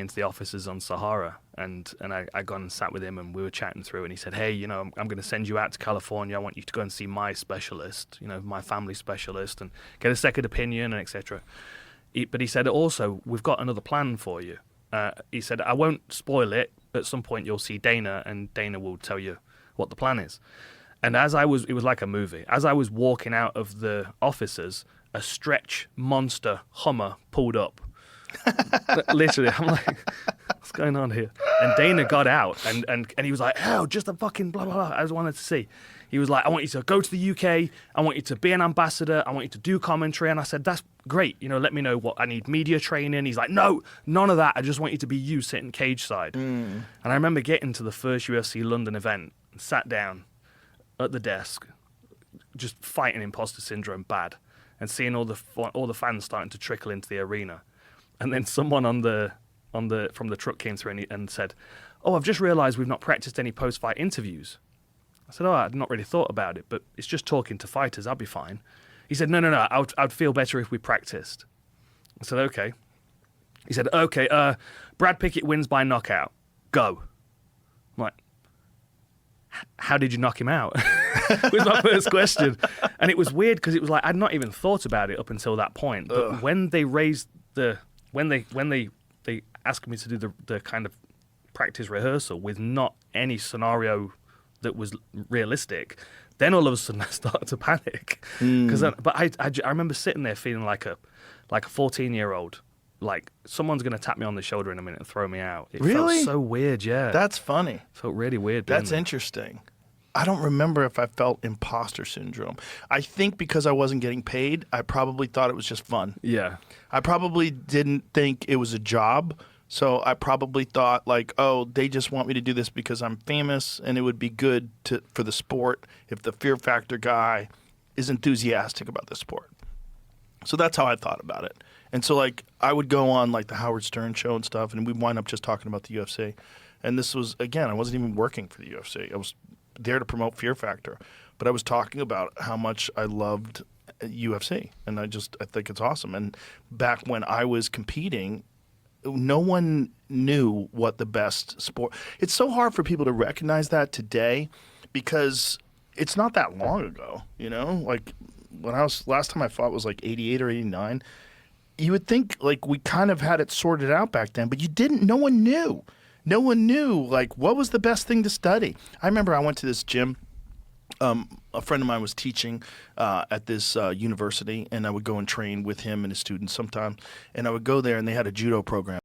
into the offices on Sahara, and I gone and sat with him, and we were chatting through, and he said, hey, I'm going to send you out to California. I want you to go and see my specialist, my family specialist, and get a second opinion, and etc. But he said also, we've got another plan for you. He said, I won't spoil it. At some point you'll see Dana, and Dana will tell you what the plan is. And it was like a movie. As I was walking out of the offices, a stretch monster Hummer pulled up. Literally, I'm like, what's going on here? And Dana got out, and he was like, oh, just a fucking blah, blah, blah. I just wanted to see. He was like, I want you to go to the UK. I want you to be an ambassador. I want you to do commentary. And I said, that's great. Let me know what I need, media training. He's like, no, none of that. I just want you to be you sitting cage side. And I remember getting to the first UFC London event and sat down at the desk, just fighting imposter syndrome bad, and seeing all the fans starting to trickle into the arena. And then someone from the truck came through and said, oh, I've just realized we've not practiced any post-fight interviews. I said, oh, I'd not really thought about it, but it's just talking to fighters. I'll be fine. He said, no, I'd feel better if we practiced. I said, okay. He said, okay, Brad Pickett wins by knockout. Go. I'm like, how did you knock him out? was my first question. And it was weird because it was like, I'd not even thought about it up until that point. But when they raised when they asked me to do the kind of practice rehearsal with not any scenario that was realistic, then all of a sudden I started to panic. But I remember sitting there feeling like a 14-year-old, like someone's going to tap me on the shoulder in a minute and throw me out. It Really? felt so weird, yeah. That's funny. Felt really weird. That's interesting. I don't remember if I felt imposter syndrome. I think because I wasn't getting paid, I probably thought it was just fun. Yeah. I probably didn't think it was a job. So I probably thought like, oh, they just want me to do this because I'm famous, and it would be good for the sport if the Fear Factor guy is enthusiastic about the sport. So that's how I thought about it. And so like I would go on like the Howard Stern show and stuff, and we'd wind up just talking about the UFC. And this was, again, I wasn't even working for the UFC. I was there to promote Fear Factor. But I was talking about how much I loved UFC, and I think it's awesome. And back when I was competing, no one knew what the best sport. It's so hard for people to recognize that today because it's not that long ago, Like when last time I fought was like 88 or 89. You would think like we kind of had it sorted out back then, but you didn't. No one knew. No one knew like what was the best thing to study. I remember I went to this gym. A friend of mine was teaching at this university, and I would go and train with him and his students sometimes. And I would go there, and they had a judo program.